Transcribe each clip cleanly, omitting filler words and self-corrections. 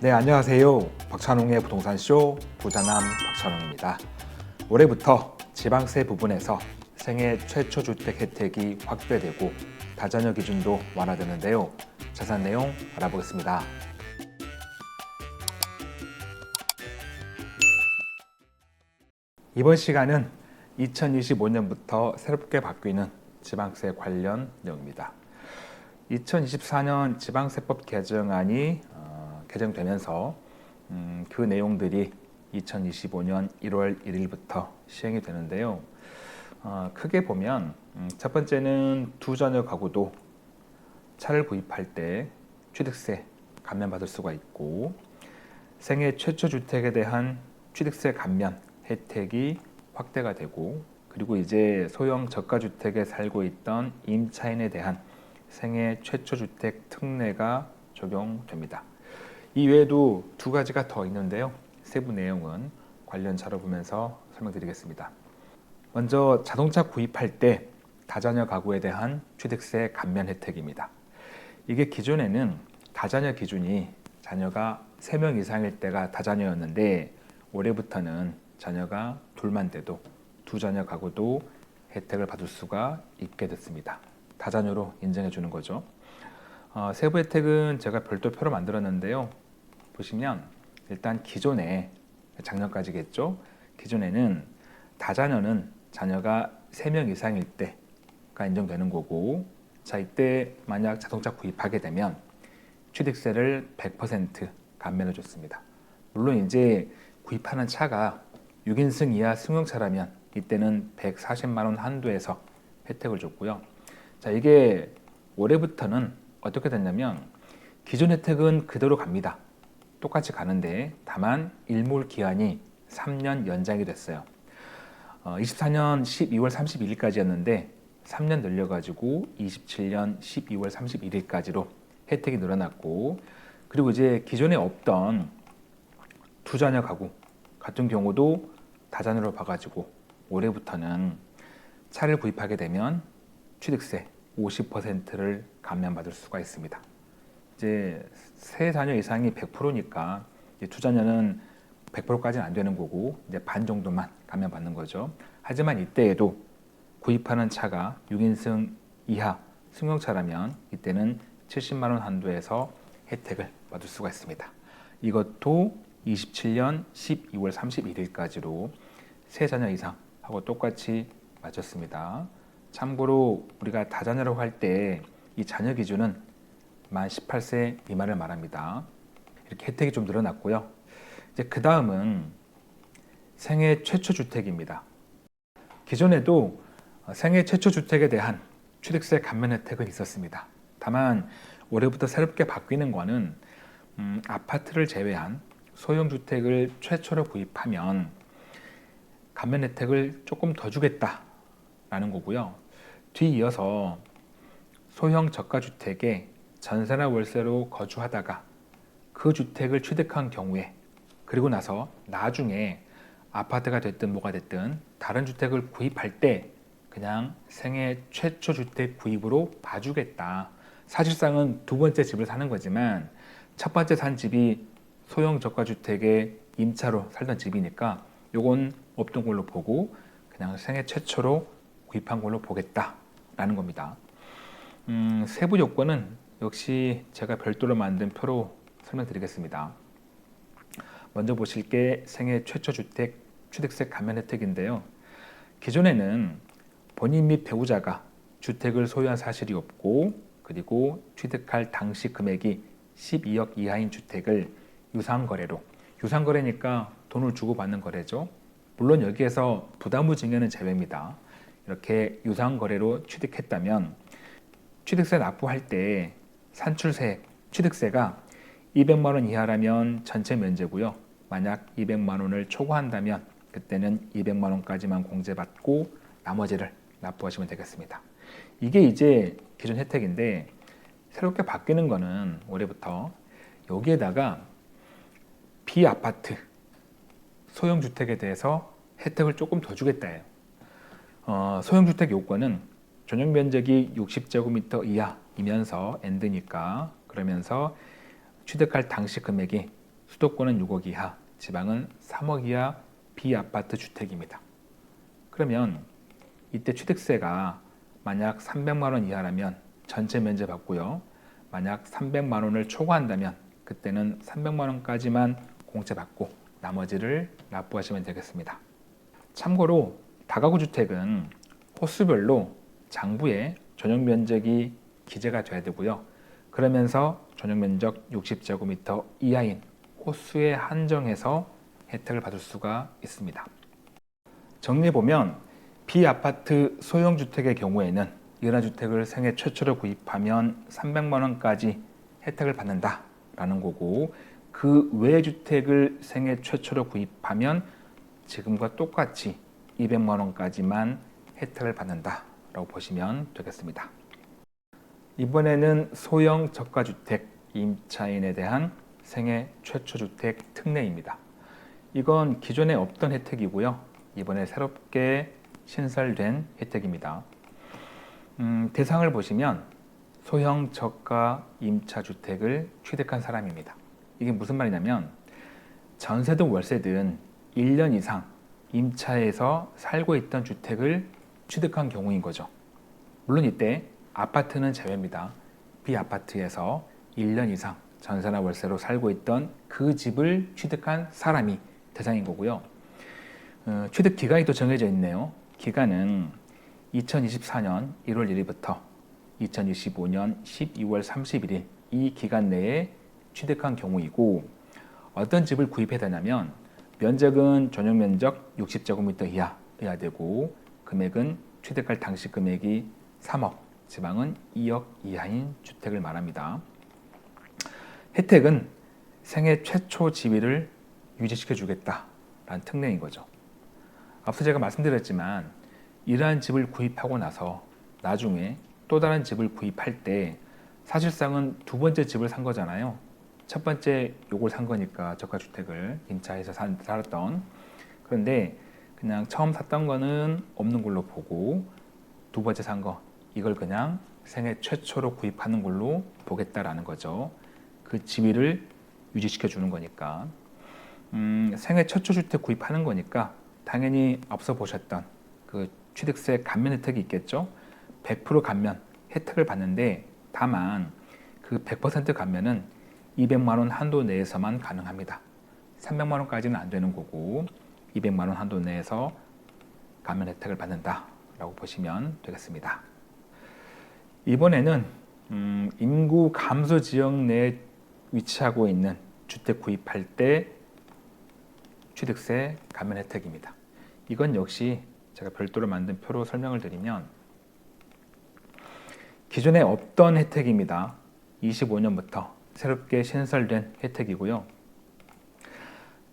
네, 안녕하세요. 박찬웅의 부동산쇼 부자남 박찬웅입니다. 올해부터 지방세 부분에서 생애 최초 주택 혜택이 확대되고 다자녀 기준도 완화되는데요. 자세한 내용 알아보겠습니다. 이번 시간은 2025년부터 새롭게 바뀌는 지방세 관련 내용입니다. 2024년 지방세법 개정안이 개정되면서 그 내용들이 2025년 1월 1일부터 시행이 되는데요. 크게 보면 첫 번째는 두 자녀 가구도 차를 구입할 때 취득세 감면받을 수가 있고, 생애 최초 주택에 대한 취득세 감면 혜택이 확대가 되고, 그리고 이제 소형 저가주택에 살고 있던 임차인에 대한 생애 최초 주택 특례가 적용됩니다. 이외에도 두 가지가 더 있는데요. 세부 내용은 관련 자료 보면서 설명드리겠습니다. 먼저 자동차 구입할 때 다자녀 가구에 대한 취득세 감면 혜택입니다. 이게 기존에는 다자녀 기준이 자녀가 3명 이상일 때가 다자녀였는데, 올해부터는 자녀가 둘만 돼도 두 자녀 가구도 혜택을 받을 수가 있게 됐습니다. 다자녀로 인정해 주는 거죠. 세부 혜택은 제가 별도 표로 만들었는데요. 보시면 일단 기존에, 작년까지겠죠. 기존에는 다자녀는 자녀가 3명 이상일 때가 인정되는 거고, 자, 이때 만약 자동차 구입하게 되면 취득세를 100% 감면해 줬습니다. 물론 이제 구입하는 차가 6인승 이하 승용차라면 이때는 140만 원 한도에서 혜택을 줬고요. 자, 이게 올해부터는 어떻게 됐냐면 기존 혜택은 그대로 갑니다. 똑같이 가는데 다만 일몰 기한이 3년 연장이 됐어요. 24년 12월 31일까지였는데 3년 늘려가지고 27년 12월 31일까지로 혜택이 늘어났고, 그리고 이제 기존에 없던 두 자녀 가구 같은 경우도 다자녀로 봐가지고 올해부터는 차를 구입하게 되면 취득세 50%를 감면받을 수가 있습니다. 이제 세 자녀 이상이 100%니까 두 자녀는 100%까지는 안 되는 거고 이제 반 정도만 감면받는 거죠. 하지만 이때에도 구입하는 차가 6인승 이하 승용차라면 이때는 70만 원 한도에서 혜택을 받을 수가 있습니다. 이것도 27년 12월 31일까지로 세 자녀 이상하고 똑같이 맞췄습니다. 참고로 우리가 다자녀라고 할 때 이 자녀 기준은 만 18세 미만을 말합니다. 이렇게 혜택이 좀 늘어났고요. 이제 그 다음은 생애 최초 주택입니다. 기존에도 생애 최초 주택에 대한 취득세 감면 혜택은 있었습니다. 다만 올해부터 새롭게 바뀌는 거는 아파트를 제외한 소형 주택을 최초로 구입하면 감면 혜택을 조금 더 주겠다라는 거고요. 뒤이어서 소형 저가주택에 전세나 월세로 거주하다가 그 주택을 취득한 경우에, 그리고 나서 나중에 아파트가 됐든 뭐가 됐든 다른 주택을 구입할 때 그냥 생애 최초 주택 구입으로 봐주겠다. 사실상은 두 번째 집을 사는 거지만 첫 번째 산 집이 소형 저가주택에 임차로 살던 집이니까 요건 없던 걸로 보고 그냥 생애 최초로 구입한 걸로 보겠다라는 겁니다. 세부 요건은 역시 제가 별도로 만든 표로 설명드리겠습니다. 먼저 보실 게 생애 최초 주택 취득세 감면 혜택인데요. 기존에는 본인 및 배우자가 주택을 소유한 사실이 없고, 그리고 취득할 당시 금액이 12억 이하인 주택을 유상거래로, 유상거래니까 돈을 주고 받는 거래죠. 물론 여기에서 부담부 증여는 제외입니다. 이렇게 유상거래로 취득했다면 취득세 납부할 때 산출세, 취득세가 200만 원 이하라면 전체 면제고요. 만약 200만 원을 초과한다면 그때는 200만 원까지만 공제받고 나머지를 납부하시면 되겠습니다. 이게 이제 기존 혜택인데, 새롭게 바뀌는 거는 올해부터 여기에다가 비아파트 소형주택에 대해서 혜택을 조금 더 주겠다예요. 소형주택 요건은 전용 면적이 60제곱미터 이하이면서 엔드니까, 그러면서 취득할 당시 금액이 수도권은 6억 이하, 지방은 3억 이하 비아파트 주택입니다. 그러면 이때 취득세가 만약 300만 원 이하라면 전체 면제 받고요. 만약 300만 원을 초과한다면 그때는 300만 원까지만 공제 받고 나머지를 납부하시면 되겠습니다. 참고로 다가구 주택은 호수별로 장부에 전용 면적이 기재가 돼야 되고요. 그러면서 전용 면적 60제곱미터 이하인 호수에 한정해서 혜택을 받을 수가 있습니다. 정리해보면 비아파트 소형주택의 경우에는 이러한 주택을 생애 최초로 구입하면 300만 원까지 혜택을 받는다라는 거고, 그 외의 주택을 생애 최초로 구입하면 지금과 똑같이 200만 원까지만 혜택을 받는다라고 보시면 되겠습니다. 이번에는 소형 저가주택 임차인에 대한 생애 최초 주택 특례입니다. 이건 기존에 없던 혜택이고요. 이번에 새롭게 신설된 혜택입니다. 대상을 보시면 소형 저가 임차 주택을 취득한 사람입니다. 이게 무슨 말이냐면 전세든 월세든 1년 이상 임차해서 살고 있던 주택을 취득한 경우인 거죠. 물론 이때 아파트는 제외입니다. 비아파트에서 1년 이상 전세나 월세로 살고 있던 그 집을 취득한 사람이 대상인 거고요. 취득 기간이 또 정해져 있네요. 기간은 2024년 1월 1일부터 2025년 12월 31일 이 기간 내에 취득한 경우이고, 어떤 집을 구입해야 되냐면 면적은 전용 면적 60제곱미터 이하여야 되고, 금액은 취득할 당시 금액이 3억, 지방은 2억 이하인 주택을 말합니다. 혜택은 생애 최초 지위를 유지시켜 주겠다라는 특례인 거죠. 앞서 제가 말씀드렸지만 이러한 집을 구입하고 나서 나중에 또 다른 집을 구입할 때 사실상은 두 번째 집을 산 거잖아요. 첫 번째 요걸 산 거니까 저가주택을 임차해서 살았던, 그런데 그냥 처음 샀던 거는 없는 걸로 보고 두 번째 산 거 이걸 그냥 생애 최초로 구입하는 걸로 보겠다라는 거죠. 그 지위를 유지시켜 주는 거니까. 생애 최초 주택 구입하는 거니까 당연히 앞서 보셨던 그 취득세 감면 혜택이 있겠죠. 100% 감면 혜택을 받는데, 다만 그 100% 감면은 200만 원 한도 내에서만 가능합니다. 300만 원까지는 안 되는 거고 200만 원 한도 내에서 감면 혜택을 받는다라고 보시면 되겠습니다. 이번에는 인구 감소 지역 내에 위치하고 있는 주택 구입할 때 취득세 감면 혜택입니다. 이건 역시 제가 별도로 만든 표로 설명을 드리면 기존에 없던 혜택입니다. 25년부터 새롭게 신설된 혜택이고요.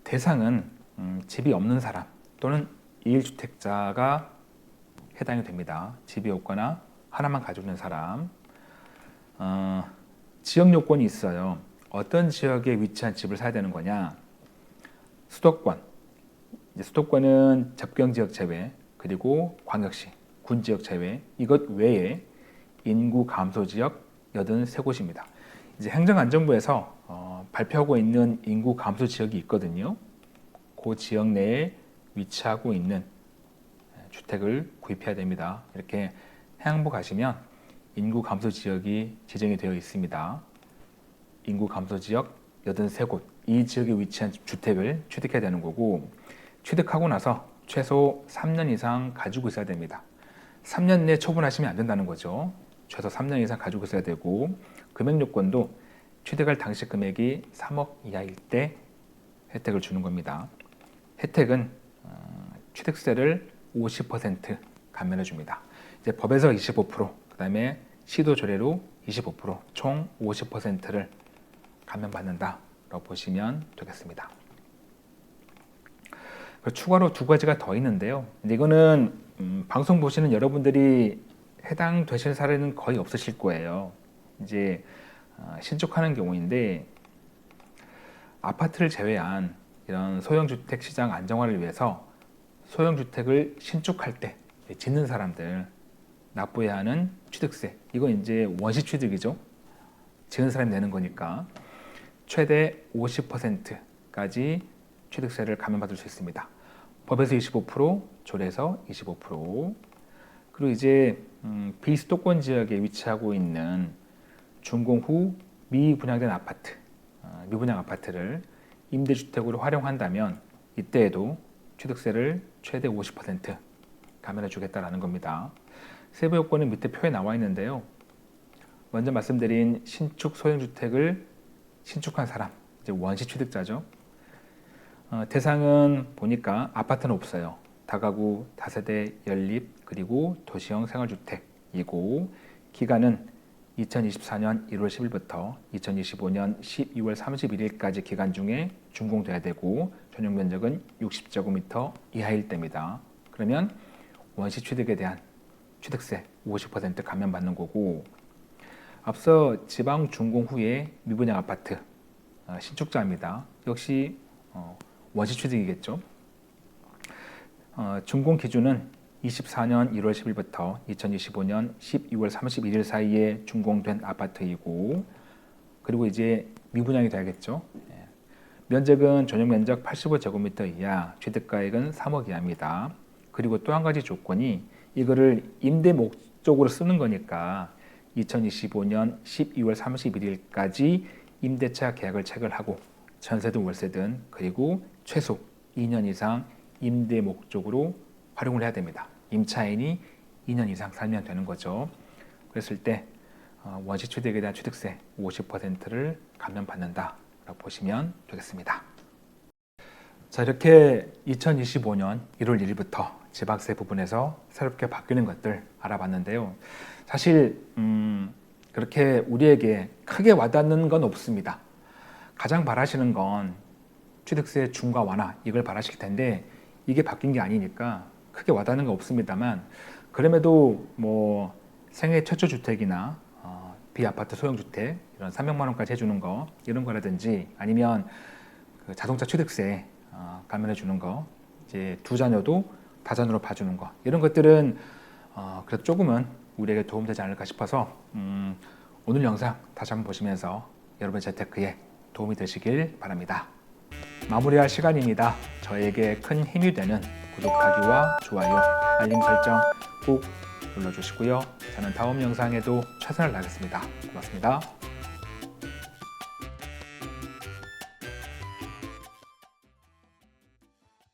대상은 집이 없는 사람 또는 1주택자가 해당이 됩니다. 집이 없거나 하나만 가지고 있는 사람. 지역 요건이 있어요. 어떤 지역에 위치한 집을 사야 되는 거냐? 수도권. 수도권은 접경지역 제외, 그리고 광역시, 군지역 제외, 이것 외에 인구 감소 지역 83곳입니다. 이제 행정안전부에서 발표하고 있는 인구 감소 지역이 있거든요. 그 지역 내에 위치하고 있는 주택을 구입해야 됩니다. 이렇게 해양부 가시면 인구 감소 지역이 지정이 되어 있습니다. 인구 감소 지역 83곳, 이 지역에 위치한 주택을 취득해야 되는 거고, 취득하고 나서 최소 3년 이상 가지고 있어야 됩니다. 3년 내에 처분하시면 안 된다는 거죠. 최소 3년 이상 가지고 있어야 되고, 금액 요건도 취득할 당시 금액이 3억 이하일 때 혜택을 주는 겁니다. 혜택은 취득세를 50% 감면해 줍니다. 이제 법에서 25%, 그 다음에 시도 조례로 25%, 총 50%를 감면받는다라고 보시면 되겠습니다. 추가로 두 가지가 더 있는데요. 이거는 방송 보시는 여러분들이 해당되실 사례는 거의 없으실 거예요. 이제 신축하는 경우인데, 아파트를 제외한 이런 소형주택 시장 안정화를 위해서 소형주택을 신축할 때 짓는 사람들 납부해야 하는 취득세, 이건 이제 원시 취득이죠. 지은 사람이 내는 거니까 최대 50% 21일까지 취득세를 감면받을 수 있습니다. 법에서 25%, 조례에서 25%. 그리고 이제 비수도권 지역에 위치하고 있는 준공 후 미분양된 아파트, 미분양 아파트를 임대주택으로 활용한다면 이때에도 취득세를 최대 50% 감면해 주겠다라는 겁니다. 세부 요건은 밑에 표에 나와 있는데요. 먼저 말씀드린 신축 소형주택을 신축한 사람, 이제 원시 취득자죠. 대상은 보니까 아파트는 없어요. 다가구, 다세대, 연립, 그리고 도시형 생활주택이고 기간은 2024년 1월 10일부터 2025년 12월 31일까지 기간 중에 준공돼야 되고 전용 면적은 60제곱미터 이하일 때입니다. 그러면 원시 취득에 대한 취득세 50% 감면받는 거고 앞서 지방 준공 후에 미분양 아파트 신축자입니다. 역시 원시 취득이겠죠. 준공 기준은 24년 1월 10일부터 2025년 12월 31일 사이에 준공된 아파트이고 그리고 이제 미분양이 돼야겠죠. 면적은 전용 면적 85제곱미터 이하, 취득가액은 3억 이하입니다. 그리고 또 한 가지 조건이 이거를 임대 목적으로 쓰는 거니까 2025년 12월 31일까지 임대차 계약을 체결하고 전세든 월세든 그리고 최소 2년 이상 임대 목적으로 활용을 해야 됩니다. 임차인이 2년 이상 살면 되는 거죠. 그랬을 때 원시 취득에 대한 취득세 50%를 감면받는다라고 보시면 되겠습니다. 자, 이렇게 2025년 1월 1일부터 지방세 부분에서 새롭게 바뀌는 것들 알아봤는데요. 사실 그렇게 우리에게 크게 와닿는 건 없습니다. 가장 바라시는 건 취득세 중과 완화 이걸 바라실 텐데 이게 바뀐 게 아니니까 크게 와닿는 건 없습니다만 그럼에도 뭐 생애 최초 주택이나 비아파트 소형주택 이런 300만 원까지 해주는 거 이런 거라든지 아니면 그 자동차 취득세 감면해 주는 거 이제 두 자녀도 다자녀로 봐주는 거 이런 것들은 그래도 조금은 우리에게 도움되지 않을까 싶어서 오늘 영상 다시 한번 보시면서 여러분의 재테크에 도움이 되시길 바랍니다. 마무리할 시간입니다. 저에게 큰 힘이 되는 구독하기와 좋아요, 알림 설정 꼭 눌러주시고요. 저는 다음 영상에도 최선을 다하겠습니다. 고맙습니다.